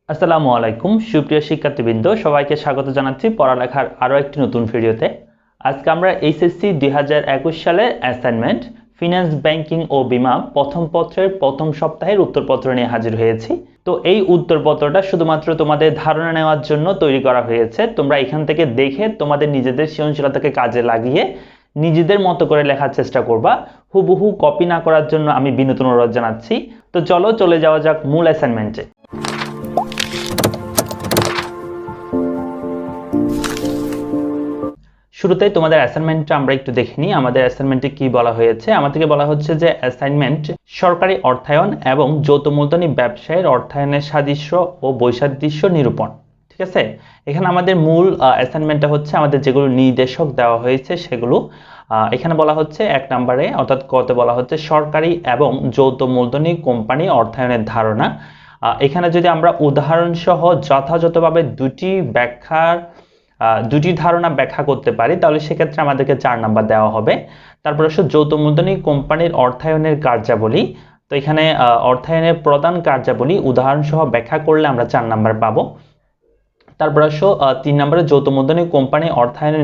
আসসালামু আলাইকুম সুপ্রিয় শিক্ষার্থীবৃন্দ, সবাইকে স্বাগত জানাচ্ছি পড়ালেখার আরও একটি নতুন ভিডিওতে। আজকে আমরা এইচএসসি 2021 সালের অ্যাসাইনমেন্ট ফিন্যান্স ব্যাংকিং ও বীমা প্রথম পত্রের প্রথম সপ্তাহের উত্তরপত্র নিয়ে হাজির হয়েছি। তো এই উত্তরপত্রটা শুধুমাত্র তোমাদের ধারণা নেওয়ার জন্য তৈরি করা হয়েছে। তোমরা এখান থেকে দেখে তোমাদের নিজেদের সৃজনশীলতাকে কাজে লাগিয়ে নিজেদের মতো করে লেখার চেষ্টা করবা। হুবহু কপি না করার জন্য আমি বিনীত অনুরোধ জানাচ্ছি। তো চলো চলে যাওয়া যাক মূল অ্যাসাইনমেন্টে। শুরুতেই তোমাদের অ্যাসাইনমেন্টটা আমরা একটু দেখে নিই। আমাদের অ্যাসাইনমেন্টে কি বলা হয়েছে? আমাদেরকে বলা হচ্ছে যে অ্যাসাইনমেন্ট সরকারি অর্থায়ন এবং যৌথ মূলধনী ব্যবসায়ের অর্থায়নের সাদৃশ্য ও বৈসাদৃশ্য নিরূপণ। ঠিক আছে, এখানে আমাদের মূল অ্যাসাইনমেন্টটা হচ্ছে আমাদের যেগুলো নির্দেশক দেওয়া হয়েছে সেগুলো। এখানে বলা হচ্ছে 1 নম্বরে অর্থাৎ কতে বলা হচ্ছে সরকারি এবং যৌথ মূলধনী কোম্পানি অর্থায়নের ধারণা। এখানে যদি আমরা উদাহরণ সহ যথাযথভাবে দুটি ধারণা ব্যাখ্যা করতে পারি তাহলে সেক্ষেত্রে আমাদেরকে 4 নাম্বার দেওয়া হবে। তারপর আসলে যৌথ মূলধনী কোম্পানির অর্থায়নের কার্যাবলী। তো এখানে অর্থায়নের প্রধান কার্যাবলী উদাহরণ সহ ব্যাখ্যা করলে আমরা 4 নাম্বার পাবো। তারপর আসো 3 নম্বরে যৌথ মূলধনী কোম্পানি অর্থায়নের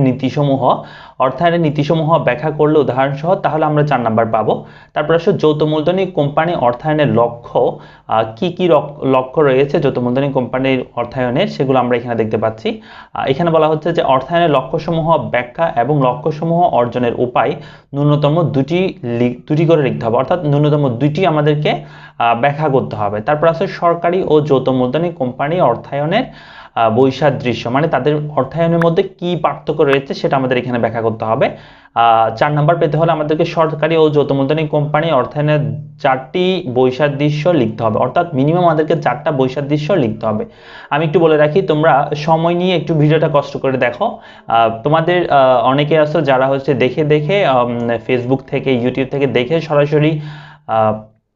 নীতিসমূহ ব্যাখ্যা করলে উদাহরণ সহ, তাহলে আমরা 4 নাম্বার পাবো। তারপর আসো যৌথ মূলধনী কোম্পানি অর্থায়নের লক্ষ্য, কি কি লক্ষ্য রয়েছে যৌথ মূলধনী কোম্পানির অর্থায়নের, সেগুলো আমরা এখানে দেখতে পাচ্ছি। এখানে বলা হচ্ছে যে অর্থায়নের লক্ষ্যসমূহ ব্যাখ্যা এবং লক্ষ্যসমূহ অর্জনের উপায় ন্যূনতম দুটি করে লিখতে হবে, অর্থাৎ ন্যূনতম 2টি আমাদেরকে ব্যাখ্যা করতে হবে। তারপর আছে সরকারি ও যৌথ মূলধনী কোম্পানি অর্থায়নের বৈসাদৃশ্য, মানে তাদের অর্থায়নের মধ্যে কি পার্থক্য রয়েছে সেটা আমাদের এখানে ব্যাখ্যা করতে হবে। 4 নাম্বার পেতে হলে আমাদেরকে সরকারি ও যৌথ মূলধনী কোম্পানি অর্থায়নের 4টি বৈসাদৃশ্য লিখতে হবে, অর্থাৎ মিনিমাম আমাদেরকে 4টা বৈসাদৃশ্য লিখতে হবে। আমি একটু বলে রাখি, তোমরা সময় নিয়ে একটু ভিডিওটা কষ্ট করে দেখো। তোমাদের অনেকে আছো যারা হচ্ছে দেখে ফেসবুক থেকে ইউটিউব থেকে দেখে সরাসরি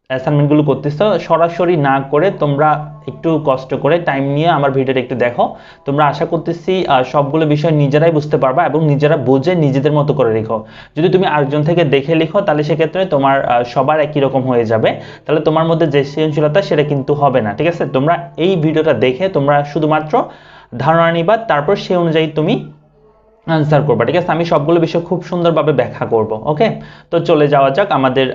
অ্যাসাইনমেন্টগুলো করতেছো, সরাসরি না করে তোমরা একটু কষ্ট করে টাইম নিয়ে আমার ভিডিওটা একটু দেখো। তোমরা আশা করতেছি সবগুলো বিষয় নিজেরাই বুঝতে পারবা এবং নিজেরা বুঝে নিজেদের মতো করে লিখো। যদি তুমি আরেকজন থেকে দেখে লিখো তাহলে সেক্ষেত্রে তোমার সবার একই রকম হয়ে যাবে, তাহলে তোমার মধ্যে যে সৃজনশীলতা সেটা কিন্তু হবে না। ঠিক আছে, তোমরা এই ভিডিওটা দেখে তোমরা শুধুমাত্র ধারণা নিবা, তারপর সেই অনুযায়ী তুমি আনসার করবা। ঠিক আছে, আমি সবগুলো বিষয় খুব সুন্দরভাবে ব্যাখ্যা করব। ওকে, তো চলে যাওয়া যাক আমাদের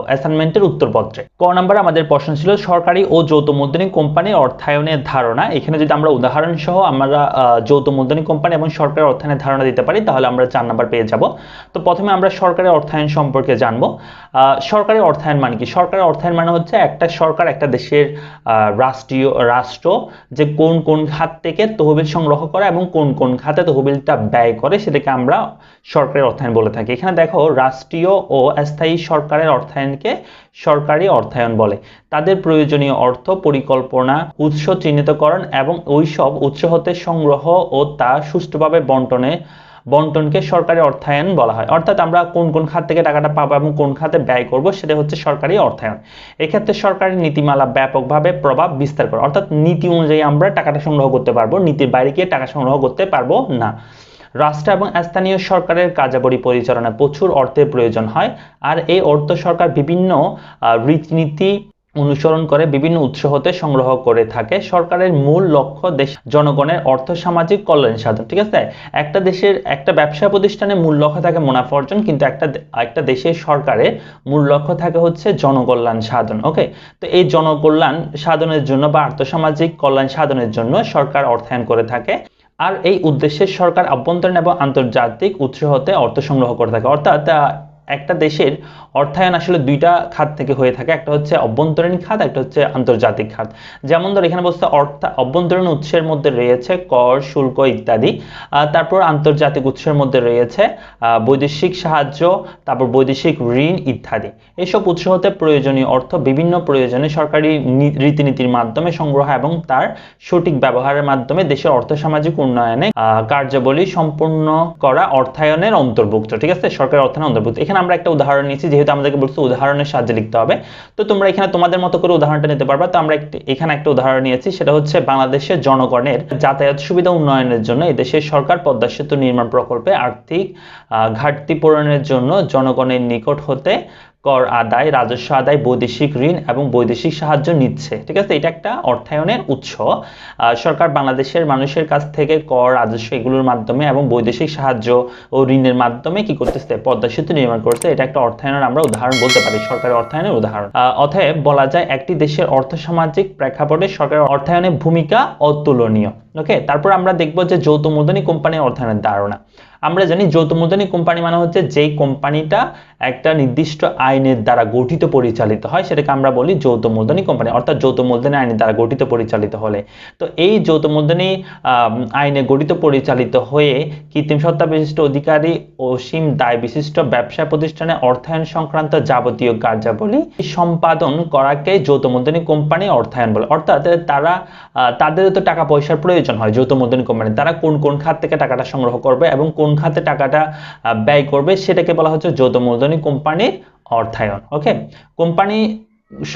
অ্যাসাইনমেন্টের উত্তরপত্রে। ক নাম্বার আমাদের প্রশ্ন ছিল সরকারি ও যৌথ মূলধনী কোম্পানি অর্থায়নের ধারণা। এখানে যদি আমরা উদাহরণ সহ আমরা যৌথ মূলধনী কোম্পানি এবং সরকারি অর্থায়নের ধারণা দিতে পারি তাহলে আমরা 4 নাম্বার পেয়ে যাব। তো প্রথমে আমরা সরকারি অর্থায়ন সম্পর্কে জানবো। সরকারি অর্থায়ন মানে কি? সরকারি অর্থায়ন মানে হচ্ছে একটা সরকার একটা দেশের রাষ্ট্র যে কোন কোন খাত থেকে তহবিল সংগ্রহ করে এবং কোন কোন খাতে তহবিলটা ব্যয় করে সেটাকে আমরা সরকারি অর্থায়ন বলে থাকি। এখানে দেখো রাষ্ট্রীয় ও স্থায়ী সরকারের অর্থায়নকে সরকারি অর্থায়ন বলে। তাদের প্রয়োজনীয় অর্থ পরিকল্পনা উৎস চিহ্নিতকরণ এবং ওইসব উৎস হতে সংগ্রহ ও তা সুষ্ঠুভাবে বন্টনকে সরকারি অর্থায়ন বলা হয়। অর্থাৎ আমরা কোন কোন খাত থেকে টাকাটা পাবো এবং কোন খাতে ব্যয় করব সেটা হচ্ছে সরকারি অর্থায়ন। এক্ষেত্রে সরকারি নীতিমালা ব্যাপকভাবে প্রভাব বিস্তার করে, অর্থাৎ নীতি অনুযায়ী আমরা টাকাটা সংগ্রহ করতে পারবো, নীতির বাইরে গিয়ে টাকা সংগ্রহ করতে পারবো না। রাষ্ট্র এবং স্থানীয় সরকারের কার্যাবলী পরিচালনায় প্রচুর অর্থের প্রয়োজন হয়, আর এই অর্থ সরকার বিভিন্ন রীতিনীতি অনুসরণ করে বিভিন্ন উৎস হতে সংগ্রহ করে থাকে। সরকারের মূল লক্ষ্য দেশ জনগণের অর্থ সামাজিক কল্যাণ সাধন। ঠিক আছে, একটা দেশের একটা ব্যবসা প্রতিষ্ঠানের মূল লক্ষ্য থাকে মুনাফা অর্জন, কিন্তু একটা দেশের সরকারের মূল লক্ষ্য থাকে হচ্ছে জনকল্যাণ সাধন। ওকে, তো এই জনকল্যাণ সাধনের জন্য বা আর্থসামাজিক কল্যাণ সাধনের জন্য সরকার অর্থায়ন করে থাকে। আর এই উদ্দেশ্যে সরকার অভ্যন্তরীণ এবং আন্তর্জাতিক উৎস হতে অর্থ সংগ্রহ করে থাকে। অর্থাৎ একটা দেশের অর্থায়ন আসলে 2টা খাত থেকে হয়ে থাকে, একটা হচ্ছে অভ্যন্তরীণ খাত, একটা হচ্ছে আন্তর্জাতিক খাত। যেমন ধর এখানে বলছে অভ্যন্তরীণ উৎসের মধ্যে রয়েছে কর, শুল্ক ইত্যাদি। তারপর আন্তর্জাতিক উৎসের মধ্যে রয়েছে বৈদেশিক সাহায্য, তারপর বৈদেশিক ঋণ ইত্যাদি। এইসব উৎস হতে প্রয়োজনীয় অর্থ বিভিন্ন প্রয়োজনে সরকারি রীতিনীতির মাধ্যমে সংগ্রহ এবং তার সঠিক ব্যবহারের মাধ্যমে দেশের অর্থসামাজিক উন্নয়নে কার্যাবলী সম্পূর্ণ করা অর্থায়নের অন্তর্ভুক্ত। ঠিক আছে, সরকারি অর্থায়নের অন্তর্ভুক্ত। এখানে আমরা একটা উদাহরণ নিয়েছি, যেহেতু আমাদেরকে বলছে উদাহরণের সাহায্যে লিখতে হবে, তো তোমরা এখানে তোমাদের মতো করে উদাহরণটা নিতে পারবা। তো আমরা এখানে একটা উদাহরণ নিয়েছি, সেটা হচ্ছে বাংলাদেশের জনগণের যাতায়াত সুবিধা উন্নয়নের জন্য এই দেশের সরকার পদ্মা সেতু নির্মাণ প্রকল্পে আর্থিক ঘাটতি পূরণের জন্য জনগণের নিকট হতে কর আদায়, রাজস্ব আদায়, বৈদেশিক ঋণ এবং বৈদেশিক সাহায্য নিচ্ছে। ঠিক আছে, এটা একটা অর্থায়নের উৎস। সরকার বাংলাদেশের মানুষের কাছ থেকে কর, রাজস্ব এগুলোর মাধ্যমে এবং বৈদেশিক সাহায্য ও ঋণের মাধ্যমে কি করতেছে, পদ্মা সেতু নির্মাণ করছে। এটা একটা অর্থায়নের আমরা উদাহরণ বলতে পারি, সরকারের অর্থায়নের উদাহরণ। অতএব বলা যায় একটি দেশের অর্থসামাজিক প্রেক্ষাপটে সরকারের অর্থায়নের ভূমিকা অতুলনীয়। ওকে, তারপর আমরা দেখব যে যৌথ মূলধনী কোম্পানির অর্থায়নের ধারণা। আমরা জানি যৌথ মূলধনী কোম্পানি মানে হচ্ছে যেই কোম্পানিটা একটা নির্দিষ্ট আইনের দ্বারা গঠিত পরিচালিত হয়, সেটাকে আমরা বলি যৌথ মূলধনী কোম্পানি, অর্থাৎ যৌথ মূলধনী আইনের দ্বারা গঠিত পরিচালিত হলে। তো এই যৌথ মূলধনী আইনে গঠিত পরিচালিত হয়ে কৃত্রিম সত্তা বিশিষ্ট অধিকারী, অসীম দায় বিশিষ্ট ব্যবসা প্রতিষ্ঠানে অর্থায়ন সংক্রান্ত যাবতীয় কার্যাবলী সম্পাদন করাকে যৌথ মূলধনী কোম্পানি অর্থায়ন বলে। অর্থাৎ তাদের তো টাকা পয়সার প্রয়োজন হয় যৌথ মূলধনী কোম্পানি, তারা কোন কোন খাত থেকে টাকাটা সংগ্রহ করবে এবং কোন খাতে টাকাটা ব্যয় করবে সেটাকে বলা হচ্ছে যৌথ মূলধনী কোম্পানির অর্থায়ন। ওকে, কোম্পানি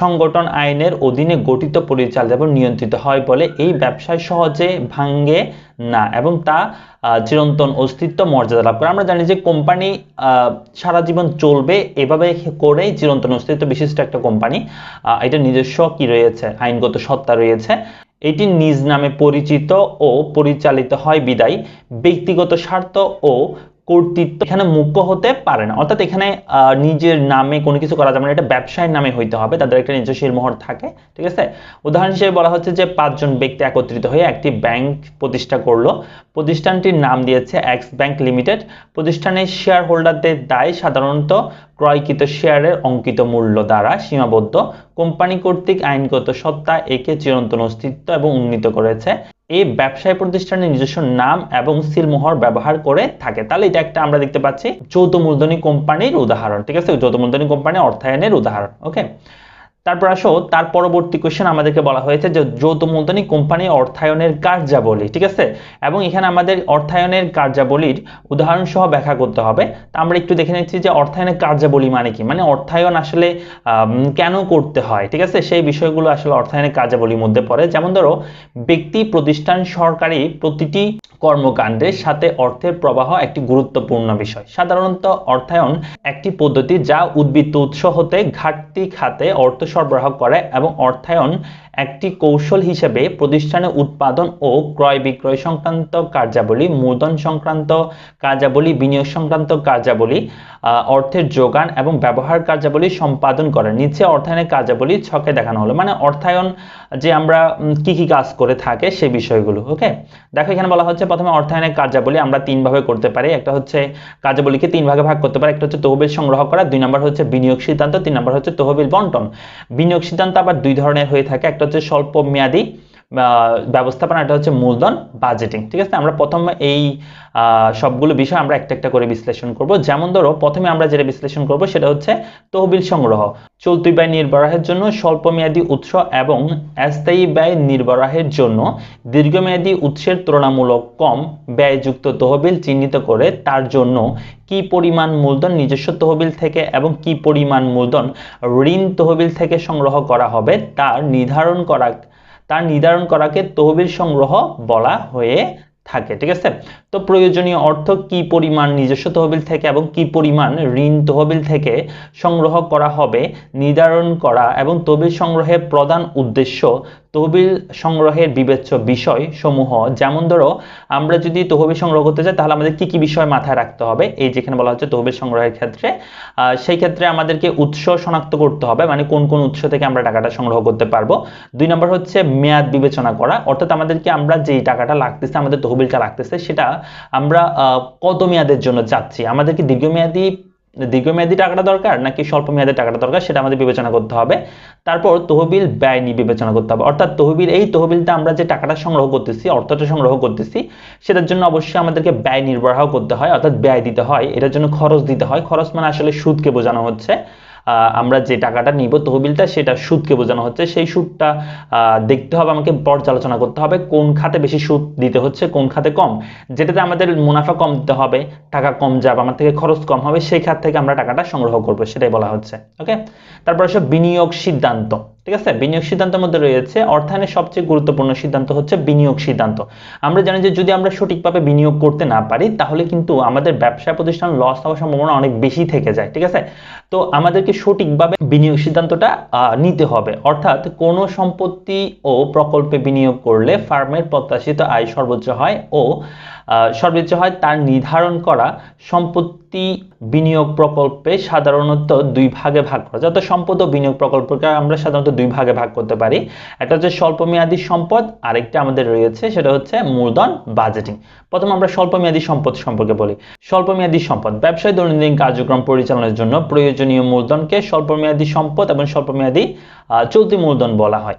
সংগঠন আইনের অধীনে গঠিত, পরিচালিত এবং নিয়ন্ত্রিত হয় বলে এই ব্যবসায় সহজে ভাঙ্গে না এবং তা চিরন্তন অস্তিত্ব মর্যাদা লাভ করে। আমরা জানি যে কোম্পানি সারা জীবন চলবে, এভাবে করেই চিরন্তন অস্তিত্ব বিশিষ্ট একটা কোম্পানি। এটা নিজস্ব কি রয়েছে, আইনগত সত্তা রয়েছে। এটি নিজ নামে পরিচিত ও পরিচালিত হয় বিদায় ব্যক্তিগত স্বার্থ ও কর্তৃত্ব এখানে মুখ্য হতে পারে না। অর্থাৎ এখানে নিজের নামে কোনো কিছু করা যাবে না, এটা ব্যবসায়ের নামে হইতে হবে, তাদের একটা নিজস্ব শিরমোহর থাকে। ঠিক আছে, উদাহরণ হিসেবে বলা হচ্ছে যে 5 জন ব্যক্তি একত্রিত হয়ে একটি ব্যাংক প্রতিষ্ঠা করলো। প্রতিষ্ঠানটির নাম দিয়েছে এক্স ব্যাংক লিমিটেড। প্রতিষ্ঠানের শেয়ার হোল্ডারদের দায় সাধারণত ক্রয়কৃত শেয়ারের অঙ্কিত মূল্য দ্বারা সীমাবদ্ধ। কোম্পানি কর্তৃক আইনগত সত্তা একে চিরন্তন অস্তিত্ব এবং উন্নীত করেছে। এই ব্যবসায় প্রতিষ্ঠানের নিজস্ব নাম এবং সিলমোহর ব্যবহার করে থাকে। তাহলে এটা একটা আমরা দেখতে পাচ্ছি যৌথ মূলধনী কোম্পানির উদাহরণ। ঠিক আছে, যৌথ মূলধনী কোম্পানি অর্থায়নের উদাহরণ। ওকে, তারপর আসো তার পরবর্তী কোশ্চেন আমাদেরকে বলা হয়েছে যে যৌথ মূলধনী কোম্পানি অর্থায়নের কার্যাবলী। ঠিক আছে, এবং এখানে আমাদের অর্থায়নের কার্যাবলীর উদাহরণ সহ ব্যাখ্যা করতে হবে। তা আমরা একটু দেখে নিচ্ছি যে অর্থায়নের কার্যাবলী মানে কি, মানে অর্থায়ন আসলে কেন করতে হয়। ঠিক আছে, সেই বিষয়গুলো আসলে অর্থায়নের কার্যাবলীর মধ্যে পড়ে। যেমন ধরো, ব্যক্তি, প্রতিষ্ঠান, সরকারি প্রতিটি কর্মকাণ্ডের সাথে অর্থের প্রবাহ একটি গুরুত্বপূর্ণ বিষয়। সাধারণত অর্থায়ন একটি পদ্ধতি যা উদ্বৃত্ত উৎস হতে ঘাটতি খাতে অর্থ সরবরাহ করে এবং অর্থায়ন একটি কৌশল হিসেবে প্রতিষ্ঠানের উৎপাদন ও ক্রয় বিক্রয় সংক্রান্ত কার্যাবলী, মূলধন সংক্রান্ত কার্যাবলী, বিনিয়োগ সংক্রান্ত কার্যাবলী, অর্থের যোগান এবং ব্যবহার কার্যাবলী সম্পাদন করে। নিচে অর্থায়নের কার্যাবলী ছকে দেখানো হলো, মানে অর্থায়ন যে আমরা কি কি কাজ করে থাকে সেই বিষয়গুলো। ওকে, দেখো এখানে বলা হচ্ছে প্রথমে অর্থায়নের কার্যাবলী আমরা 3 ভাবে করতে পারি। একটা হচ্ছে কার্যাবলীকে 3 ভাগে ভাগ করতে পারি। একটা হচ্ছে তহবিল সংগ্রহ করা, 2 নম্বর হচ্ছে বিনিয়োগ সিদ্ধান্ত, 3 নম্বর হচ্ছে তহবিল বন্টন। বিনিয়োগ সিদ্ধান্ত আবার 2 ধরনের হয়ে থাকে, একটা হচ্ছে স্বল্প মেয়াদী ব্যবস্থাপনা, এটা হচ্ছে মূলধন বাজেটিং। ঠিক আছে, আমরা প্রথমে এই সবগুলো বিষয় আমরা একটা একটা করে বিশ্লেষণ করব। যেমন ধরো, প্রথমে আমরা যেটা বিশ্লেষণ করব সেটা হচ্ছে তহবিল সংগ্রহ। চলতি ব্যয় নির্বাহের জন্য স্বল্প মেয়াদী উৎস এবং স্থায়ী ব্যয় নির্বাহের জন্য দীর্ঘমেয়াদী উৎসের তুলনামূলক কম ব্যয়যুক্ত তহবিল চিহ্নিত করে তার জন্য কি পরিমাণ মূলধন নিজস্ব তহবিল থেকে এবং কি পরিমাণ মূলধন ঋণ তহবিল থেকে সংগ্রহ করা হবে তার নির্ধারণ করাকে তহবিল সংগ্রহ বলা হয়ে থাকে। ঠিক আছে, তো প্রয়োজনীয় অর্থ কি পরিমাণ নিজস্ব তহবিল থেকে এবং কি পরিমাণ ঋণ তহবিল থেকে সংগ্রহ করা হবে নির্ধারণ করা এবং তহবিল সংগ্রহের প্রধান উদ্দেশ্য, তহবিল সংগ্রহের বিবেচ্য বিষয় সমূহ। যেমন ধরো, আমরা যদি তহবিল সংগ্রহ করতে চাই তাহলে আমাদের কি কি বিষয় মাথায় রাখতে হবে, এই যেখানে বলা হচ্ছে তহবিল সংগ্রহের ক্ষেত্রে সেই ক্ষেত্রে আমাদেরকে উৎস শনাক্ত করতে হবে, মানে কোন কোন উৎস থেকে আমরা টাকাটা সংগ্রহ করতে পারবো। 2 নম্বর হচ্ছে মেয়াদ বিবেচনা করা, অর্থাৎ আমাদেরকে আমরা যেই টাকাটা লাগতেছে, আমাদের তহবিলটা লাগতেছে, সেটা আমরা কত মেয়াদের জন্য চাচ্ছি, আমাদের কি দীর্ঘমেয়াদী টাকাটা দরকার নাকি স্বল্প মেয়াদের টাকাটা দরকার, সেটা আমাদের বিবেচনা করতে হবে। তারপর তহবিল ব্যয় নিয়ে বিবেচনা করতে হবে, অর্থাৎ এই তহবিলটা আমরা যে টাকাটা সংগ্রহ করতেছি, অর্থটা সংগ্রহ করতেছি, সেটার জন্য অবশ্যই আমাদেরকে ব্যয় নির্বাহ করতে হয়, অর্থাৎ ব্যয় দিতে হয়, এটার জন্য খরচ দিতে হয়। খরচ মানে আসলে সুদকে বোঝানো হচ্ছে। আমরা যে টাকাটা নিব তহবিলটা, সেটা সুদকে বোঝানো হচ্ছে। সেই সুদটা দেখতে হবে, আমাকে পর্যালোচনা করতে হবে কোন খাতে বেশি সুদ দিতে হচ্ছে, কোন খাতে কম, যেটাতে আমাদের মুনাফা কম দিতে হবে, টাকা কম যাবে, আমার থেকে খরচ কম হবে, সেই খাত থেকে আমরা টাকাটা সংগ্রহ করবো, সেটাই বলা হচ্ছে। ওকে, তারপর আসলে বিনিয়োগ সিদ্ধান্ত। ঠিক আছে। বিনিয়োগ সিদ্ধান্তের মধ্যে রয়েছে অর্থায়নের সবচেয়ে গুরুত্বপূর্ণ সিদ্ধান্ত হচ্ছে বিনিয়োগ সিদ্ধান্ত। আমরা জানি যে যদি আমরা সঠিকভাবে বিনিয়োগ করতে না পারি তাহলে কিন্তু আমাদের ব্যবসা প্রতিষ্ঠান লস হওয়ার সম্ভাবনা অনেক বেশি থেকে যায়, ঠিক আছে। তো আমাদেরকে সঠিকভাবে বিনিয়োগ সিদ্ধান্তটা নিতে হবে, অর্থাৎ কোনো সম্পত্তি ও প্রকল্পে বিনিয়োগ করলে ফার্মের প্রত্যাশিত আয় সর্বোচ্চ হয় তার নির্ধারণ করা সম্পত্তি বিনিয়োগ প্রকল্পে সাধারণত দুই ভাগে ভাগ করা যায়। অর্থাৎ সম্পদ ও বিনিয়োগ প্রকল্পকে আমরা সাধারণত দুই ভাগে ভাগ করতে পারি। একটা হচ্ছে স্বল্পমেয়াদী সম্পদ, আরেকটা আমাদের রয়েছে সেটা হচ্ছে মূলধন বাজেটিং। প্রথম আমরা স্বল্পমেয়াদী সম্পদ সম্পর্কে বলি। স্বল্পমেয়াদী সম্পদ ব্যবসায় দৈনন্দিন কার্যক্রম পরিচালনার জন্য প্রয়োজনীয় মূলধনকে স্বল্পমেয়াদী সম্পদ এবং স্বল্পমেয়াদী চলতি মূলধন বলা হয়।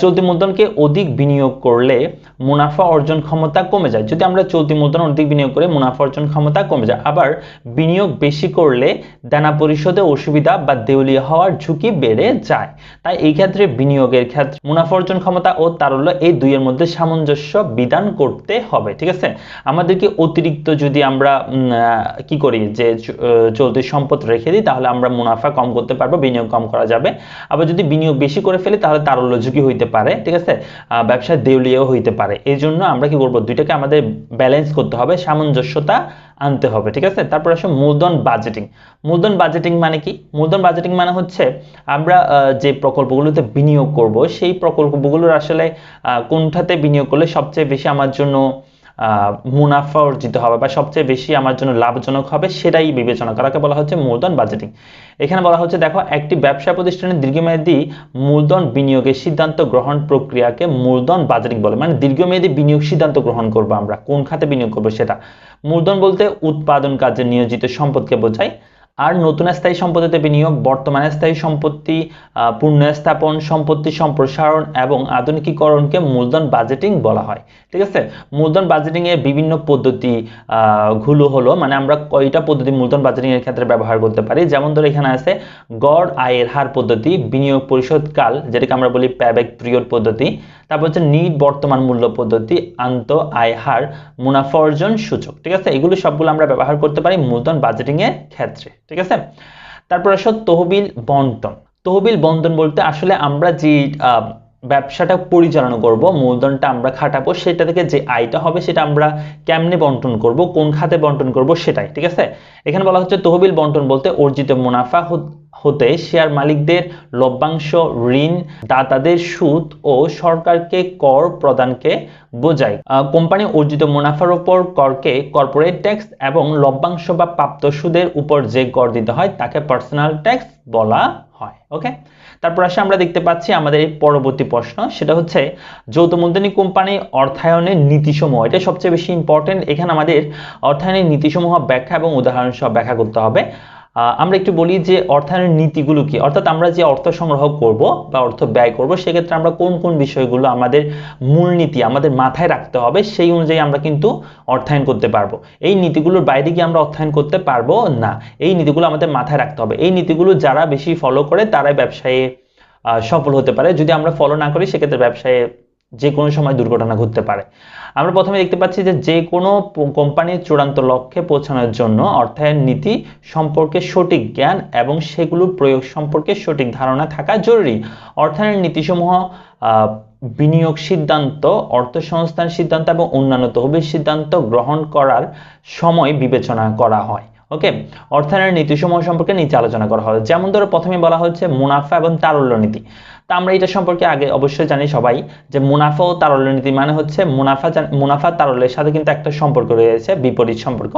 চলতি মূলধনকে অধিক বিনিয়োগ করলে মুনাফা অর্জন ক্ষমতা কমে যায়। যদি আমরা চলতি মূলধন অধিক বিনিয়োগ করে মুনাফা অর্জন ক্ষমতা কমে যায়। আবার বিনিয়োগ বেশি করলে দেনা পরিশোধে অসুবিধা বা দেউলিয়া হওয়ার ঝুঁকি বেড়ে যায়। তাই এই ক্ষেত্রে বিনিয়োগের ক্ষেত্রে মুনাফা অর্জন ক্ষমতা ও তারল্য এই দুইয়ের মধ্যে সামঞ্জস্য বিধান করতে হবে, ঠিক আছে। আমাদেরকে অতিরিক্ত যদি আমরা কি করি যে চলতি সম্পদ রেখে দিই তাহলে আমরা মুনাফা কম করতে পারবো, বিনিয়োগ কম করা যাবে। আবার যদি বিনিয়োগ বেশি করে ফেলি তাহলে তারল্য ঝুঁকি হইতে পারে, ঠিক আছে, ব্যবসায় দেউলিয়াও হইতে পারে। এই জন্য আমরা কি করবো, দুইটাকে আমাদের ব্যালেন্স করতে হবে, সামঞ্জস্যতা আনতে হবে, ঠিক আছে। তারপর আসলে মূলধন বাজেটিং। মূলধন বাজেটিং মানে কি? মূলধন বাজেটিং মানে হচ্ছে আমরা যে প্রকল্পগুলোতে বিনিয়োগ করব সেই প্রকল্পগুলোর আসলে কোনটাতে বিনিয়োগ করলে সবচেয়ে বেশি আমার জন্য মুনাফা অর্জিত হবে বা সবচেয়ে বেশি আমার জন্য লাভজনক হবে সেটাই বিবেচনা করাকে বলা হচ্ছে মূলধন বাজেটিং। এখানে বলা হচ্ছে দেখো, একটি ব্যবসা প্রতিষ্ঠানের দীর্ঘমেয়াদী মূলধন বিনিয়োগের সিদ্ধান্ত গ্রহণ প্রক্রিয়াকে মূলধন বাজেটিং বলে। মানে দীর্ঘমেয়াদী বিনিয়োগ সিদ্ধান্ত গ্রহণ করবো আমরা, কোন খাতে বিনিয়োগ করবো সেটা। মূলধন বলতে উৎপাদন কাজে নিয়োজিত সম্পদকে বোঝায়। আর নতুন স্থায়ী সম্পত্তিতে বিনিয়োগ বর্তমান স্থায়ী সম্পত্তি, পুনঃস্থাপন, সম্পত্তি সম্প্রসারণ এবং আধুনিকীকরণকে মূলধন বাজেটিং বলা হয়, ঠিক আছে। মূলধন বাজেটিং এর বিভিন্ন পদ্ধতি গুলো হলো, মানে আমরা কয়টা পদ্ধতি মূলধন বাজেটিং এর ক্ষেত্রে ব্যবহার করতে পারি। যেমন ধরো এখানে আছে গড় আয়ের হার পদ্ধতি, বিনিয়োগ পরিশোধ কাল যেটাকে আমরা বলি প্যাব্যাক পিরিয়ড পদ্ধতি, তারপর হচ্ছে নিট বর্তমান মূল্য পদ্ধতি, আন্ত আয় হার, মুনাফা অর্জন সূচক, ঠিক আছে। এগুলো সবগুলো আমরা ব্যবহার করতে পারি মূলধন বাজেটিং এর ক্ষেত্রে, ঠিক আছে। তারপর আসো তহবিল বন্টন। তহবিল বন্টন বলতে আসলে আমরা যে ব্যবসাটা পরিচালনা করব, মূলধনটা আমরা খাটাবো, সেটা থেকে যে আয়টা হবে সেটা আমরা কেমনে বন্টন করব, কোন খাতে বন্টন করব সেটাই, ঠিক আছে। এখানে বলা হচ্ছে তহবিল বন্টন বলতে অর্জিত মুনাফা হতে শেয়ার মালিকদের লভ্যাংশ, ঋণ দাতাদের সুদ ও সরকারকে কর প্রদানকে বোঝায়। কোম্পানি অর্জিত মুনাফার উপর করকে কর্পোরেট ট্যাক্স এবং লভ্যাংশ বা প্রাপ্ত সুদের উপর যে কর দিতে হয় তাকে পার্সোনাল ট্যাক্স বলা হয়। ওকে, তারপর আসে আমরা দেখতে পাচ্ছি আমাদের এই পরবর্তী প্রশ্ন, সেটা হচ্ছে যৌথ মূলধনী কোম্পানি অর্থায়নের নীতিসমূহ। এটা সবচেয়ে বেশি ইম্পর্টেন্ট। এখানে আমাদের অর্থায়নের নীতিসমূহ ব্যাখ্যা এবং উদাহরণ সহ ব্যাখ্যা করতে হবে। আমরা একটু বলি যে অর্থায়নের নীতিগুলো কি, অর্থাৎ আমরা যে অর্থ সংগ্রহ করব বা অর্থ ব্যয় করব সেক্ষেত্রে আমরা কোন কোন বিষয়গুলো আমাদের মূলনীতি আমাদের মাথায় রাখতে হবে, সেই অনুযায়ী আমরা কিন্তু অর্থায়ন করতে পারবো। এই নীতিগুলোর বাইরে গিয়ে আমরা অর্থায়ন করতে পারবো না। এই নীতিগুলো আমাদের মাথায় রাখতে হবে। এই নীতিগুলো যারা বেশি ফলো করে তারাই ব্যবসায়ে সফল হতে পারে। যদি আমরা ফলো না করি সেক্ষেত্রে ব্যবসায়ে যে কোনো সময় দুর্ঘটনা ঘটতে পারে। আমরা প্রথমে দেখতে পাচ্ছি যে কোনো কোম্পানির চূড়ান্ত লক্ষ্যে পৌঁছানোর জন্য অর্থায়ন নীতি সম্পর্কে সঠিক জ্ঞান এবং সেগুলোর প্রয়োগ সম্পর্কে সঠিক ধারণা থাকা জরুরি। অর্থায়নের নীতিসমূহ বিনিয়োগ সিদ্ধান্ত, অর্থ সংস্থান সিদ্ধান্ত এবং অন্যান্য তহবিল সিদ্ধান্ত গ্রহণ করার সময় বিবেচনা করা হয়। ওকে, অর্থায়নের নীতিসমূহ সম্পর্কে নিচে আলোচনা করা হয়। যেমন ধরো প্রথমে বলা হচ্ছে মুনাফা এবং তারল্য নীতি। তা আমরা এটা সম্পর্কে আগে অবশ্যই জানি সবাই যে মুনাফা ও তারল্য নীতি মানে হচ্ছে মুনাফা তারল্যের সাথে কিন্তু একটা সম্পর্ক রয়েছে, বিপরীত সম্পর্ক।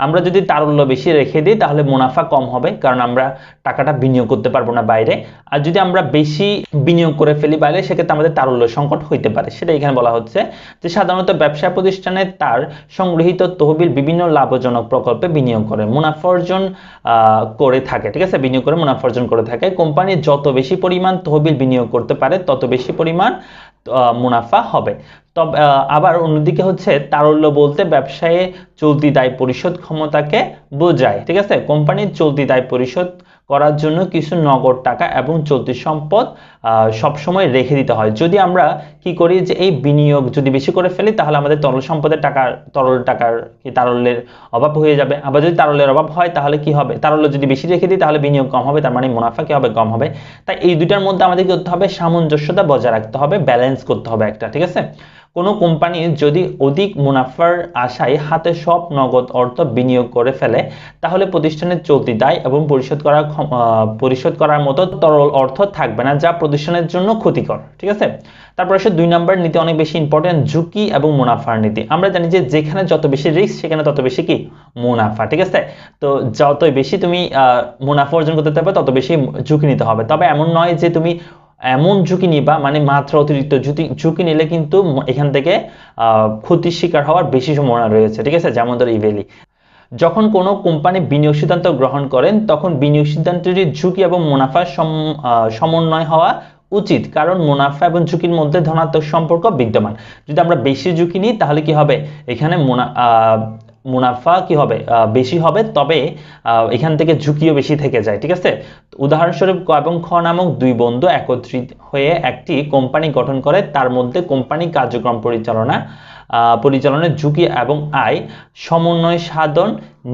আমরা যদি তারল্য বেশি রেখে দিই তাহলে মুনাফা কম হবে, কারণ আমরা টাকাটা বিনিয়োগ করতে পারবো না বাইরে। আর যদি আমরা বেশি বিনিয়োগ করে ফেলি বাইরে সেক্ষেত্রে আমাদের তারল্য সংকট হইতে পারে। সেটা এখানে বলা হচ্ছে যে সাধারণত ব্যবসা প্রতিষ্ঠানে তার সংগৃহীত তহবিল বিভিন্ন লাভজনক প্রকল্পে বিনিয়োগ করে মুনাফা অর্জন করে থাকে, ঠিক আছে, বিনিয়োগ করে মুনাফা অর্জন করে থাকে। কোম্পানি যত বেশি পরিমাণ তহবিল বিনিয়োগ করতে পারে তত বেশি পরিমাণ মুনাফা হবে। তবে আবার অন্যদিকে হচ্ছে তারল্য বলতে ব্যবসায়ে চলতি দায় পরিশোধ ক্ষমতাকে বোঝায়, ঠিক আছে। কোম্পানির চলতি দায় পরিশোধ করার জন্য কিছু নগদ টাকা এবং চলতি সম্পদ সবসময় রেখে দিতে হয়। যদি আমরা কি করি যে এই বিনিয়োগ যদি বেশি করে ফেলি তাহলে আমাদের তরল সম্পদের তারল্যের অভাব হয়ে যাবে। আবার যদি তারল্যের অভাব হয় তাহলে কি হবে, তারল্য যদি বেশি রেখে দিই তাহলে বিনিয়োগ কম হবে, তার মানে মুনাফা কি হবে, কম হবে। তাই এই দুটার মধ্যে আমাদের কি করতে হবে, সামঞ্জস্যতা বজায় রাখতে হবে, ব্যালেন্স করতে হবে একটা, ঠিক আছে। কোনো কোম্পানি যদি অধিক মুনাফার আশায় হাতে সব নগদ অর্থ বিনিয়োগ করে ফেলে তাহলে প্রতিষ্ঠানের চলতি দায় এবং পরিশোধ করার মতো তরল অর্থ থাকবে না, যা প্রতিষ্ঠানের জন্য ক্ষতিকর, ঠিক আছে। তারপর আসে 2 নম্বর নীতি, অনেক বেশি ইম্পর্টেন্ট, ঝুঁকি এবং মুনাফার নীতি। আমরা জানি যে যেখানে যত বেশি রিস্ক সেখানে তত বেশি কি মুনাফা, ঠিক আছে। তো যতই বেশি তুমি মুনাফা অর্জন করতে পারবে তত বেশি ঝুঁকি নিতে হবে। তবে এমন নয় যে তুমি এমন ঝুঁকি নিবা, মানে মাত্রা অতিরিক্ত ঝুঁকি নিলে কিন্তু এখান থেকে ক্ষতির শিকার হওয়ার বেশি সম্ভাবনা রয়েছে, ঠিক আছে। যেমন ধরো ইভেলি, যখন কোনো কোম্পানি বিনিয়োগ সিদ্ধান্ত গ্রহণ করেন তখন বিনিয়োগ সিদ্ধান্তটি ঝুঁকি এবং মুনাফার সমন্বয় হওয়া উচিত, কারণ মুনাফা এবং ঝুঁকির মধ্যে ধনাত্মক সম্পর্ক বিদ্যমান। যদি আমরা বেশি ঝুঁকি নিই তাহলে কি হবে, এখানে মুনাফা কি হবে, বেশি হবে, তবে এখান থেকে ঝুঁকিও বেশি থেকে যায়, ঠিক আছে। উদাহরণস্বরূপ ক এবং খ নামক 2 বন্ধু একত্রিত হয়ে একটি কোম্পানি গঠন করে, তার মধ্যে কোম্পানি কার্যক্রম পরিচালনের ঝুঁকি এবং আয় সমন্বয় সাধন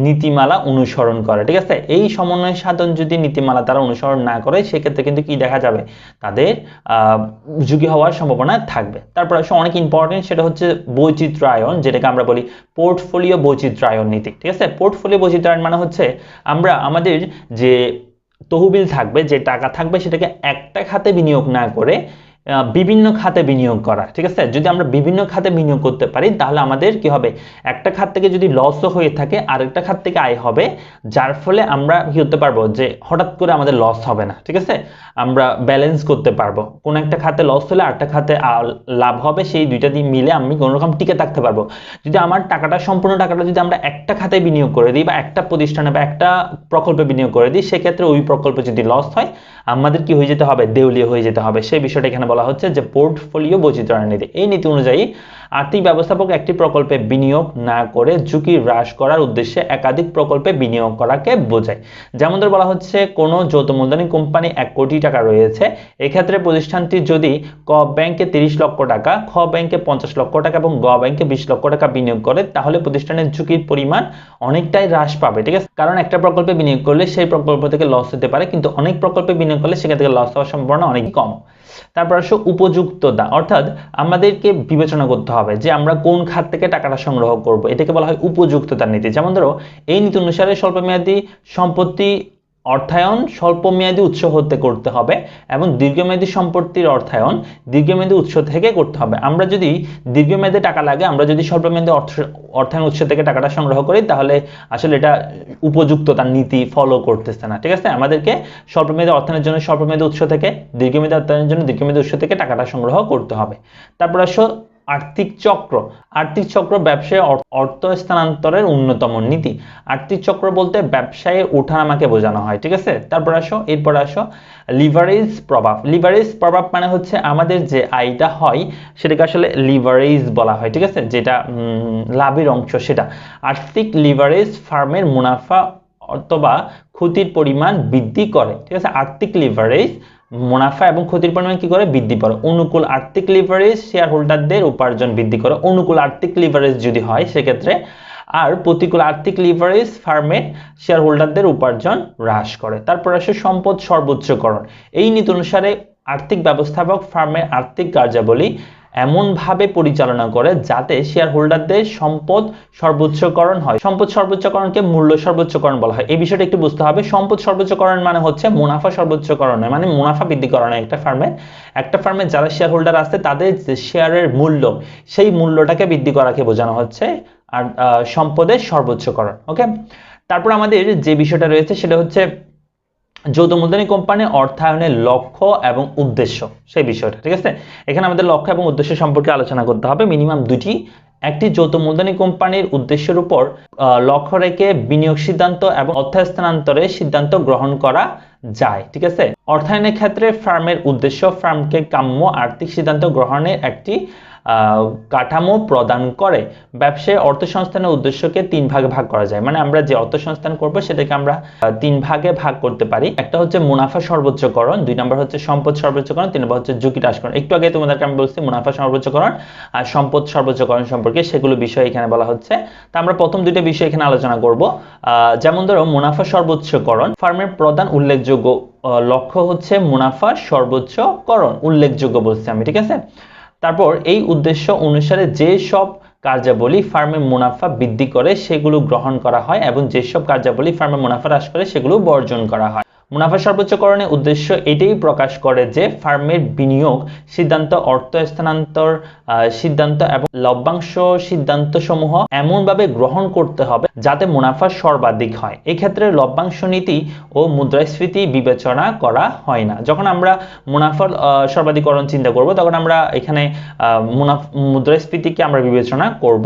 নীতিমালা অনুসরণ করে, ঠিক আছে। এই সমন্বয় সাধন যদি নীতিমালা তারা অনুসরণ না করে সেক্ষেত্রে কিন্তু কি দেখা যাবে, তাদের ঝুঁকি হওয়ার সম্ভাবনা থাকবে। তারপর আসলে অনেক ইম্পর্টেন্ট, সেটা হচ্ছে বৈচিত্র্যায়ন, যেটাকে আমরা বলি পোর্টফোলিও বৈচিত্র্যায়ন নীতি, ঠিক আছে। পোর্টফোলিও বৈচিত্র্যায়ন মানে হচ্ছে আমরা আমাদের যে তহবিল থাকবে, যে টাকা থাকবে, সেটাকে একটা খাতে বিনিয়োগ না করে বিভিন্ন খাতে বিনিয়োগ করা, ঠিক আছে। যদি আমরা বিভিন্ন খাতে বিনিয়োগ করতে পারি তাহলে আমাদের কি হবে, একটা খাত থেকে যদি লসও হয়ে থাকে আরেকটা খাত থেকে আয় হবে, যার ফলে আমরা কি করতে পারবো যে হঠাৎ করে আমাদের লস হবে না, ঠিক আছে। আমরা ব্যালেন্স করতে পারবো, কোন একটা খাতে লস হলে আরেকটা খাতে লাভ হবে, সেই দুইটা দিয়ে মিলে আমি কোনো রকম টিকে থাকতে পারবো। যদি আমার সম্পূর্ণ টাকাটা যদি আমরা একটা খাতে বিনিয়োগ করে দিই বা একটা প্রতিষ্ঠানে বা একটা প্রকল্পে বিনিয়োগ করে দিই, সেক্ষেত্রে ওই প্রকল্পে যদি লস হয় আমাদের কি হয়ে যেতে হবে, দেউলিয়া হয়ে যেতে হবে। সেই বিষয়টা এখানে বলা হচ্ছে যে পোর্টফোলিও বৈচিত্র্যায়ন নীতি। এই নীতি অনুযায়ী আর্থিক ব্যবস্থাপক একটি প্রকল্পে বিনিয়োগ না করে ঝুঁকি হ্রাস করার উদ্দেশ্যে একাধিক প্রকল্পে বিনিয়োগ করাকে বোঝায়। যেমন ধর বলা হচ্ছে কোনো যৌথ মূলধনী কোম্পানি 1 কোটি টাকা রয়েছে, এক্ষেত্রে প্রতিষ্ঠানটি যদি ক ব্যাংকে 30 লক্ষ টাকা, খ ব্যাংকে 50 লক্ষ টাকা এবং গ ব্যাংকে 20 লক্ষ টাকা বিনিয়োগ করে তাহলে প্রতিষ্ঠানের ঝুঁকির পরিমাণ অনেকটাই হ্রাস পাবে, ঠিক আছে। কারণ একটা প্রকল্পে বিনিয়োগ করলে সেই প্রকল্প থেকে লস হতে পারে, কিন্তু অনেক প্রকল্পে বিনিয়োগ করলে সেখান থেকে লস হওয়ার সম্ভাবনা অনেক কম। তারপর আসো উপযুক্ততা, অর্থাৎ আমাদেরকে বিবেচনা করতে হবে যে আমরা কোন খাত থেকে টাকাটা সংগ্রহ করব, এটাকে বলা হয় উপযুক্ততার নীতি। যেমন ধরো এই নীতি অনুসারে স্বল্পমেয়াদী সম্পত্তি অর্থায়ন স্বল্পমেয়াদী উৎস হতে করতে হবে এবং দীর্ঘমেয়াদী সম্পত্তির অর্থায়ন দীর্ঘমেয়াদী উৎস থেকে করতে হবে। আমরা যদি দীর্ঘমেয়াদী টাকা লাগে, আমরা যদি স্বল্পমেয়াদী অর্থায়ন উৎস থেকে টাকাটা সংগ্রহ করি তাহলে আসলে এটা উপযুক্ততার নীতি ফলো করতেছে না, ঠিক আছে। আমাদেরকে স্বল্পমেয়াদী অর্থায়নের জন্য স্বল্পমেয়াদী উৎস থেকে, দীর্ঘমেয়াদী অর্থায়নের জন্য দীর্ঘমেয়াদী উৎস থেকে টাকাটা সংগ্রহ করতে হবে। তারপর আসো আর্থিক চক্র। আর্থিক চক্র ব্যবসায় অর্থ স্থানান্তরের অন্যতম নীতি। আর্থিক চক্র বলতে ব্যবসায়ে ওঠানামাকে বোঝানো হয়, ঠিক আছে। এরপর আসো লিভারেজ প্রভাব। লিভারেজ প্রভাব মানে হচ্ছে আমাদের যে আয়টা হয় সেটাকে আসলে লিভারেজ বলা হয়, ঠিক আছে, যেটা লাভের অংশ সেটা। আর্থিক লিভারেজ ফার্মের মুনাফা অথবা ক্ষতির পরিমাণ বৃদ্ধি করে, ঠিক আছে। আর্থিক লিভারেজ মুনাফা এবং ক্ষতির পরিমাণ কি করে, বৃদ্ধি করে। অনুকূল আর্থিক লিভারেজ শেয়ার হোল্ডারদের উপার্জন বৃদ্ধি করে, অনুকূল আর্থিক লিভারেজ যদি হয় সেক্ষেত্রে। আর প্রতিকূল আর্থিক লিভারেজ ফার্মের শেয়ার হোল্ডারদের উপার্জন হ্রাস করে। তারপর আসে সম্পদ সর্বোচ্চকরণ। এই নীতি অনুসারে আর্থিক ব্যবস্থাপক ফার্মের আর্থিক কার্যাবলী এমনভাবে পরিচালনা করে যাতে শেয়ার হোল্ডারদের সম্পদ সর্বোচ্চকরণ হয়। সম্পদ সর্বোচ্চকরণকে মূল্য সর্বোচ্চকরণ বলা হয়। এই বিষয়টা একটু বুঝতে হবে। সম্পদ সর্বোচ্চকরণ মানে হচ্ছে মুনাফা সর্বোচ্চকরণ, মানে মুনাফা বৃদ্ধি করানো। একটা ফার্মের যারা শেয়ার হোল্ডার আছে তাদের যে শেয়ারের মূল্য, সেই মূল্যটাকে বৃদ্ধি করাকে বোঝানো হচ্ছে আর সম্পদের সর্বোচ্চকরণ। ওকে, তারপর আমাদের যে বিষয়টা রয়েছে সেটা হচ্ছে যৌথ মূলধনী কোম্পানি অর্থায়নের লক্ষ্য এবং উদ্দেশ্য, সেই বিষয়টা, ঠিক আছে। এখানে আমাদের লক্ষ্য এবং উদ্দেশ্য সম্পর্কে আলোচনা করতে হবে, মিনিমাম দুটি। একটি যৌথ মূলধনী কোম্পানির উদ্দেশ্যের উপর লক্ষ্য রেখে বিনিয়োগ সিদ্ধান্ত এবং অর্থ স্থানান্তরের সিদ্ধান্ত গ্রহণ করা যায়, ঠিক আছে। অর্থায়নের ক্ষেত্রে ফার্মের উদ্দেশ্য ফার্মকে কাম্য আর্থিক সিদ্ধান্ত গ্রহণের একটি কাঠামো প্রদান করে। ব্যবসায় অর্থ সংস্থানের উদ্দেশ্যকে 3 ভাগে ভাগ করা যায়, মানে আমরা যে অর্থ সংস্থান করব সেটাকে আমরা 3 ভাগে ভাগ করতে পারি। একটা হচ্ছে মুনাফা সর্বোচ্চকরণ, 2 নম্বর হচ্ছে সম্পদ সর্বোচ্চকরণ, 3 নম্বর হচ্ছে ঝুঁকি হ্রাসকরণ। একটু আগে তোমাদেরকে আমি বলছি মুনাফা সর্বোচ্চকরণ আর সম্পদ সর্বোচ্চকরণ সম্পর্কে, সেগুলো বিষয় এখানে বলা হচ্ছে। তা আমরা প্রথম দুইটা বিষয় এখানে আলোচনা করব। যেমন ধরো মুনাফা সর্বোচ্চকরণ, ফার্মের প্রধান উল্লেখযোগ্য লক্ষ্য হচ্ছে মুনাফা সর্বোচ্চকরণ, উল্লেখযোগ্য বলছি আমি, ঠিক আছে। তারপর এই উদ্দেশ্য অনুসারে যে সব কার্যাবলী ফার্মের মুনাফা বৃদ্ধি করে সেগুলো গ্রহণ করা হয় এবং যেসব কার্যাবলী ফার্মের মুনাফা হ্রাস করে সেগুলো বর্জন করা হয়। মুনাফা সর্বোচ্চকরণের উদ্দেশ্য এটাই প্রকাশ করে যে ফার্মের বিনিয়োগ সিদ্ধান্ত, অর্থ স্থানান্তর সিদ্ধান্ত এবং লভ্যাংশ সিদ্ধান্ত সমূহ এমনভাবে গ্রহণ করতে হবে যাতে মুনাফা সর্বাধিক হয়। এক্ষেত্রে লভ্যাংশ নীতি ও মুদ্রাস্ফীতি বিবেচনা করা হয় না। যখন আমরা মুনাফার সর্বাধিকরণ চিন্তা করব তখন আমরা এখানে মুদ্রাস্ফীতিকে আমরা বিবেচনা করব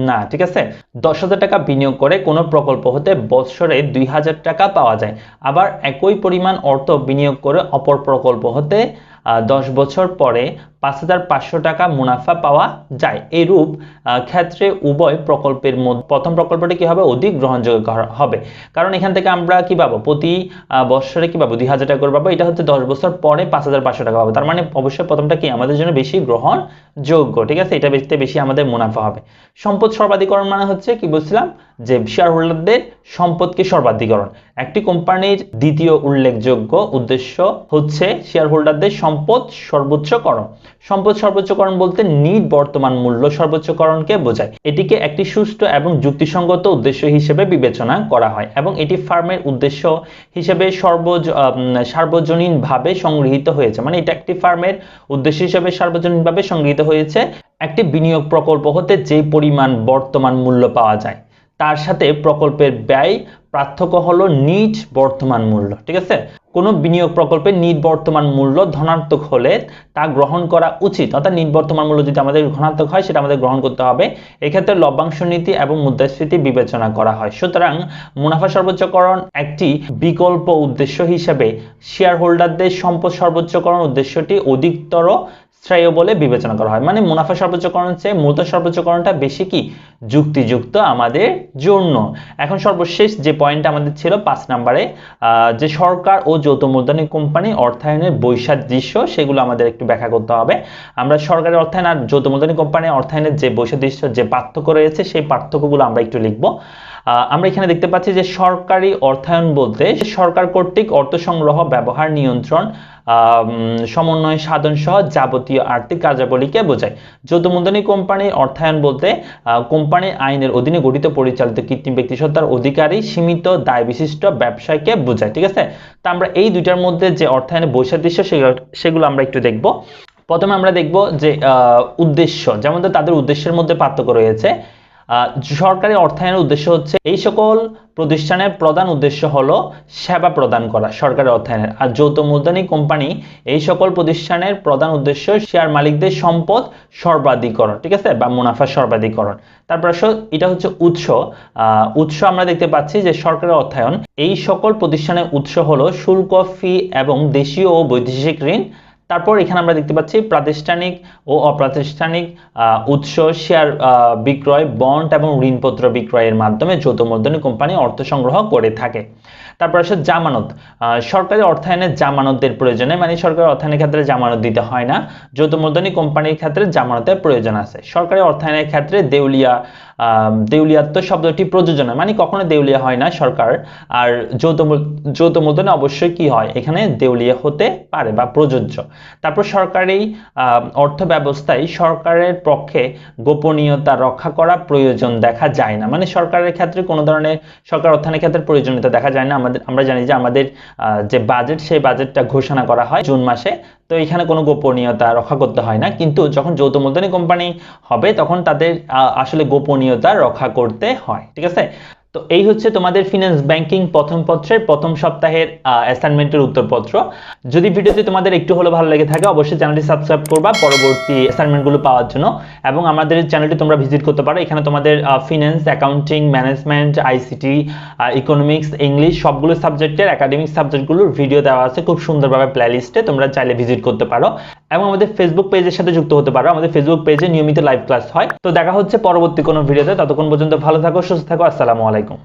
না, ঠিক আছে। 10,000 টাকা বিনিয়োগ করে কোনো প্রকল্প হতে বছরে 2,000 টাকা পাওয়া যায়। আবার একই পরিমাণ অর্থ বিনিয়োগ করে অপর প্রকল্প হতে 10 বছর পরে 5,500 টাকা মুনাফা পাওয়া যায়। এরূপ ক্ষেত্রে উভয় প্রকল্পের মধ্যে প্রথম প্রকল্পটি কি হবে, অধিক গ্রহণযোগ্য হবে। কারণ এখান থেকে আমরা কি পাবো, প্রতি বছরে কি পাবো, 2,000 টাকা করে পাবো। এটা হচ্ছে 10 বছর পরে 5,500 টাকা পাবো। তার মানে অবশ্যই প্রথমটা কি আমাদের জন্য বেশি গ্রহণযোগ্য, ঠিক আছে। এটা বেশি আমাদের মুনাফা হবে। সম্পদ সর্বাধিকরণ মানে হচ্ছে কি বলছিলাম, যে শেয়ার হোল্ডারদের সম্পদকে সর্বাধিকরণ। একটি কোম্পানির দ্বিতীয় উল্লেখযোগ্য উদ্দেশ্য হচ্ছে শেয়ার হোল্ডারদের সম্পদ সর্বোচ্চকরণ। সম্পদ সর্বোচ্চকরণ বলতে নিট বর্তমান মূল্য সর্বোচ্চকরণকে বোঝায়। এটিকে একটি সুষ্ঠু এবং যুক্তিসঙ্গত উদ্দেশ্য হিসেবে বিবেচনা করা হয় এবং এটি ফার্মের উদ্দেশ্য হিসেবে সার্বজনীনভাবে সংগৃহীত হয়েছে। মানে এটা একটি ফার্মের উদ্দেশ্য হিসেবে সার্বজনীনভাবে সংগৃহীত হয়েছে। একটি বিনিয়োগ প্রকল্প হতে যে পরিমাণ বর্তমান মূল্য পাওয়া যায় তার সাথে প্রকল্পের ব্যয় পার্থক্য হলো নিট বর্তমান মূল্য, ঠিক আছে। কোনো বিনিয়োগ প্রকল্পের নিট বর্তমান মূল্য ধনাত্মক হলে তা গ্রহণ করা উচিত, অর্থাৎ নিট বর্তমান মূল্য যদি আমাদের ধনাত্মক হয় সেটা আমাদের গ্রহণ করতে হবে। এক্ষেত্রে লভ্যাংশ নীতি এবং মুদ্রাস্ফীতি বিবেচনা করা হয়। সুতরাং মুনাফা সর্বোচ্চকরণ একটি বিকল্প উদ্দেশ্য হিসেবে শেয়ার হোল্ডারদের সম্পদ সর্বোচ্চকরণ উদ্দেশ্যটি অধিকতর শ্রেয় বলে বিবেচনা করা হয়। মানে মুনাফা সর্বোচ্চকরণ চেয়ে মূলধন সর্বোচ্চকরণটা বেশি কি যুক্তিযুক্ত আমাদের জন্য। এখন সর্বশেষ যে পয়েন্ট আমাদের ছিল 5 নম্বরে, যে সরকার ও যৌথ মূলধনী কোম্পানি অর্থায়নের বৈসাদৃশ্য, সেগুলো আমাদের একটু ব্যাখ্যা করতে হবে। আমরা সরকারি অর্থায়ন আর যৌথ মূলধনী কোম্পানি অর্থায়নের যে বৈসাদৃশ্য, যে পার্থক্য রয়েছে সেই পার্থক্যগুলো আমরা একটু লিখব। আমরা এখানে দেখতে পাচ্ছি যে সরকারি অর্থায়ন বলতে সরকার কর্তৃক অর্থ সংগ্রহ, ব্যবহার নিয়ন্ত্রণ, সমন্বয় সাধন সহ যাবতীয় আর্থিক কার্যাবলীকে বোঝায়। যৌথ মূলধনী কোম্পানির অর্থায়ন বলতে কোম্পানির আইনের অধীনে গঠিত পরিচালিত কৃত্রিম ব্যক্তিসত্তার অধিকারী সীমিত দায় বিশিষ্ট ব্যবসায়কে বোঝায়, ঠিক আছে। তা আমরা এই দুইটার মধ্যে যে অর্থায়নের বৈসাদৃশ্য সেগুলো আমরা একটু দেখব। প্রথমে আমরা দেখব যে উদ্দেশ্য, যেমন তাদের উদ্দেশ্যের মধ্যে পার্থক্য রয়েছে। সরকারি অর্থায়নের উদ্দেশ্য হচ্ছে এই সকল প্রতিষ্ঠানের প্রধান উদ্দেশ্য হলো সেবা প্রদান করা সরকারি অর্থায়নের। আর যৌথ মূলধনী কোম্পানি এই সকল প্রতিষ্ঠানের প্রধান উদ্দেশ্য শেয়ার মালিকদের সম্পদ সর্বাধিকরণ, ঠিক আছে, বা মুনাফা সর্বাধিকরণ। তারপর এটা হচ্ছে উৎস আমরা দেখতে পাচ্ছি যে সরকারি অর্থায়ন এই সকল প্রতিষ্ঠানের উৎস হলো শুল্ক, ফি এবং দেশীয় ও বৈদেশিক ঋণ। তারপর এখানে আমরা দেখতে পাচ্ছি প্রাতিষ্ঠানিক ও অপ্রাতিষ্ঠানিক উৎস শেয়ার বিক্রয়, বন্ড এবং ঋণপত্র বিক্রয়ের মাধ্যমে যৌথ মূলধনী কোম্পানি অর্থ সংগ্রহ করে থাকে। তারপর আসে জামানত। সরকারি অর্থায়নের জামানতের প্রয়োজনে, মানে সরকারি অর্থায়নের ক্ষেত্রে জামানত দিতে হয় না। যৌথ মূলধনী কোম্পানির ক্ষেত্রে জামানতের প্রয়োজন আছে। সরকারি অর্থায়নের ক্ষেত্রে দেউলিয়াত্ব শব্দটি প্রযোজ্য নয়, মানে কখনো দেউলিয়া হয় না সরকার। আর যৌথ মূলধনে অবশ্যই কি হয়, এখানে দেউলিয়া হতে পারে বা প্রযোজ্য। তারপর সরকারি অর্থ ব্যবস্থায় সরকারের পক্ষে গোপনীয়তা রক্ষা করা প্রয়োজন দেখা যায় না, মানে সরকারের ক্ষেত্রে কোনো ধরনের সরকার অর্থায়নের ক্ষেত্রে প্রয়োজনীয়তা দেখা যায় না। আমরা জানি যে আমাদের যে বাজেট, সেই বাজেটটা ঘোষণা করা হয় জুন মাসে, তো এখানে কোনো গোপনীয়তা রক্ষা করতে হয় না। কিন্তু যখন যৌথ মূলধনী কোম্পানি হবে তখন তাদের আসলে গোপনীয়তা রক্ষা করতে হয়, ঠিক আছে। তো এই হচ্ছে তোমাদের ফিনান্স ব্যাংকিং প্রথম পত্রের প্রথম সপ্তাহের অ্যাসাইনমেন্টের উত্তরপত্র। যদি ভিডিওটি তোমাদের একটু হলেও ভালো লেগে থাকে অবশ্যই চ্যানেলটি সাবস্ক্রাইব করবা পরবর্তী অ্যাসাইনমেন্টগুলো পাওয়ার জন্য, এবং আমাদের চ্যানেলটি তোমরা ভিজিট করতে পারো। এখানে তোমাদের finance, accounting, management, ICT, economics, English সবগুলো সাবজেক্টের একাডেমিক সাবজেক্টগুলোর ভিডিও দেওয়া আছে খুব সুন্দরভাবে প্লেলিস্টে, তোমরা চাইলে ভিজিট করতে পারো। এবং আমাদের ফেসবুক পেজের সাথে যুক্ত হতে পারো। আমাদের ফেসবুক পেজে নিয়মিত লাইভ ক্লাস হয়। তো দেখা হচ্ছে পরবর্তী কোনো ভিডিওতে। ততক্ষণ পর্যন্ত ভালো থাকো, সুস্থ থাকো। আসসালামু আলাইকুম।